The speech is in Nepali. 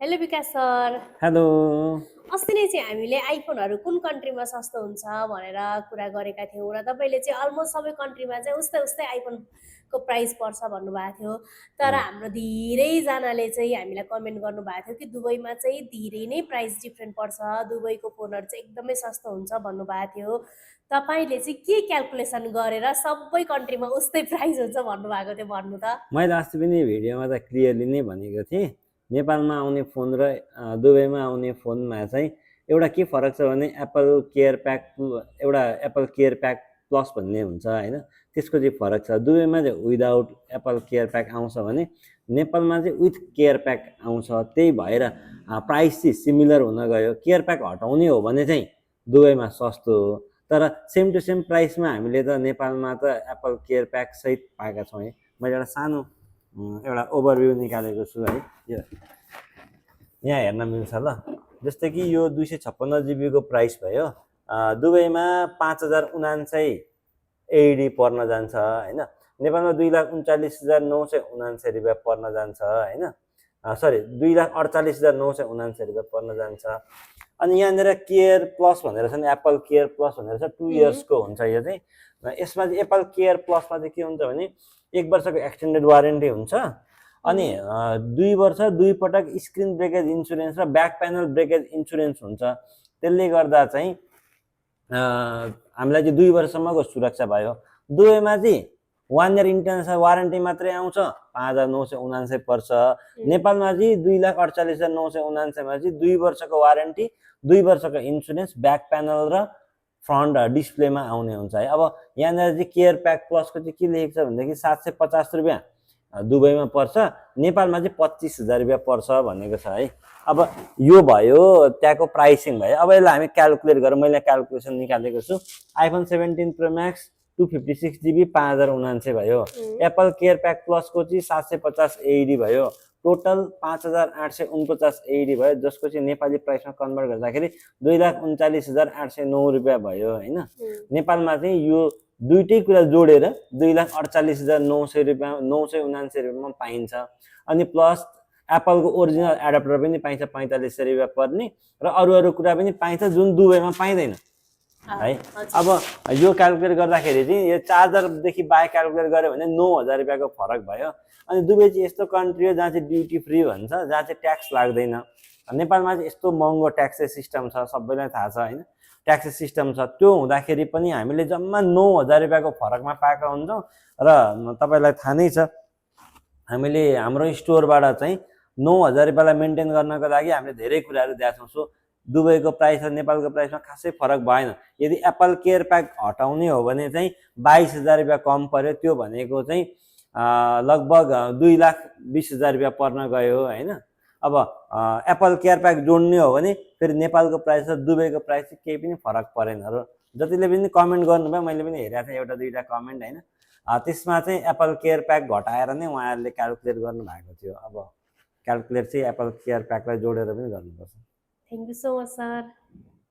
हेलो विकास सर। हेलो। अस्ति नै चाहिँ हामीले आइफोनहरू कुन कन्ट्रीमा सस्तो हुन्छ भनेर कुरा गरेका थियौँ र तपाईँले चाहिँ अलमोस्ट सबै कन्ट्रीमा चाहिँ उस्तै उस्तै आइफोनको प्राइस पर्छ भन्नुभएको थियो। तर अँ, हाम्रो धेरैजनाले चाहिँ हामीलाई कमेन्ट गर्नुभएको थियो कि दुबईमा चाहिँ धेरै नै प्राइस डिफ्रेन्ट पर्छ, दुबईको फोनहरू चाहिँ एकदमै सस्तो हुन्छ भन्नुभएको थियो। तपाईँले चाहिँ के क्यालकुलेसन गरेर सबै कन्ट्रीमा उस्तै प्राइस हुन्छ भन्नुभएको थियो भन्नु त? मैले अस्ति पनि भिडियोमा त क्लियरली नै भनेको थिएँ। नेपालमा आउने फोन र दुबईमा आउने फोनमा चाहिँ एउटा के फरक छ भने एप्पल केयर प्याक एउटा एप्पल केयर प्याक प्लस भन्ने हुन्छ होइन, त्यसको चाहिँ फरक छ। दुबईमा चाहिँ विदाउट एप्पल केयर प्याक आउँछ भने नेपालमा चाहिँ विथ केयर प्याक आउँछ। त्यही भएर प्राइस चाहिँ सिमिलर हुन गयो। केयर प्याक हटाउने हो भने चाहिँ दुबईमा सस्तो हो, तर सेम टु सेम प्राइसमा हामीले त नेपालमा त एप्पल केयर प्याक सहित पाएका छौँ है। मैले एउटा सानो एउटा ओभरभ्यू निकालेको छु है। यो यहाँ हेर्न मिल्छ ल। जस्तै कि यो 256 जिबीको प्राइस भयो, दुबईमा 5049 एडी पर्न जान्छ होइन। नेपालमा 2,39,979 रुपियाँ पर्न जान्छ होइन। सरी, 2,48,979 रुपियाँ पर्न जान्छ। अनि यहाँनिर केयर प्लस भनेर छ नि, एप्पल केयर प्लस भनेर छ, 2 इयर्सको हुन्छ यो चाहिँ। यसमा चाहिँ एप्पल केयर प्लसमा चाहिँ के हुन्छ भने 1 वर्षको एक्सटेन्डेड वारेन्टी हुन्छ। अनि 2 वर्ष 2 पटक स्क्रिन ब्रेकेज इन्सुरेन्स र ब्याक प्यानल ब्रेकेज इन्सुरेन्स हुन्छ। त्यसले गर्दा चाहिँ हामीलाई चाहिँ 2 वर्षसम्मको सुरक्षा भयो। दुबईमा चाहिँ 1 इयर इन्टरनेसनल वारेन्टी मात्रै आउँछ, 5,979 पर्छ। नेपालमा चाहिँ 2,48,979मा चाहिँ 2 वर्षको वारेन्टी, 2 वर्षको इन्सुरेन्स, ब्याक प्यानल र फ्रन्ट डिस्प्लेमा आउने हुन्छ है। अब यहाँनिर चाहिँ केयर प्याक प्लसको चाहिँ के लेखेको छ भनेदेखि 750 रुपियाँ दुबईमा पर्छ, नेपालमा चाहिँ 25,000 रुपियाँ पर्छ भनेको छ है। अब यो भयो त्यहाँको प्राइसिङ भयो। अब यसलाई हामी क्यालकुलेट गरेर मैले क्यालकुलेसन निकालेको छु। आइफोन 17 प्रो म्याक्स 256 जिबी 5,079 भयो। एप्पल केयर प्याक प्लसको चाहिँ 750 एडी भयो। टोटल 5,849 एडी भयो, जसको चाहिँ नेपाली प्राइसमा कन्भर्ट गर्दाखेरि 2,39,809 रुपियाँ भयो होइन। नेपालमा चाहिँ यो दुइटै कुरा जोडेर 2,48,900 रुपियाँ 979 रुपियाँमा पाइन्छ। अनि प्लस एप्पलको ओरिजिनल एडाप्टर पनि पाइन्छ 4500 रुपियाँ पर्ने, र अरू कुरा पनि पाइन्छ जुन दुबईमा पाइँदैन है। अब यो क्यालकुलेट गर्दाखेरि चाहिँ यो चार्जरदेखि बाहेक क्यालकुलेट गऱ्यो भने 9,000 रुपियाँको फरक भयो। अनि दुबई चाहिँ यस्तो कन्ट्री हो जहाँ चाहिँ ड्युटी फ्री भन्छ, जहाँ चाहिँ ट्याक्स लाग्दैन। नेपालमा चाहिँ यस्तो महँगो ट्याक्सेस सिस्टम छ, सबैलाई थाहा छ होइन, ट्याक्सेस सिस्टम छ। त्यो हुँदाखेरि पनि हामीले जम्मा 9,000 रुपियाँको फरकमा पाएका हुन्छौँ। र तपाईँलाई थाहा नै छ, हामीले हाम्रो स्टोरबाट चाहिँ 9,000 रुपियाँलाई मेन्टेन गर्नको लागि हामीले धेरै कुराहरू दिएका छौँ। सो दुबईको प्राइस र नेपालको प्राइसमा खासै फरक भएन। यदि एप्पल केयर प्याक हटाउने हो भने चाहिँ 22,000 रुपियाँ कम पर्यो। त्यो भनेको चाहिँ लगभग 2,20,000 रुपियाँ पर्न गयो होइन। अब एप्पल केयर प्याक जोड्ने हो भने फेरि नेपालको प्राइस र दुबईको प्राइस चाहिँ केही पनि फरक परेन। र जतिले पनि कमेन्ट गर्नुभयो, मैले पनि हेरेको थिएँ एउटा दुईवटा कमेन्ट होइन, त्यसमा चाहिँ एप्पल केयर प्याक घटाएर नै उहाँहरूले क्यालकुलेट गर्नुभएको थियो। अब क्यालकुलेट चाहिँ एप्पल केयर प्याकलाई जोडेर पनि गर्नुपर्छ। Thank you so much sir.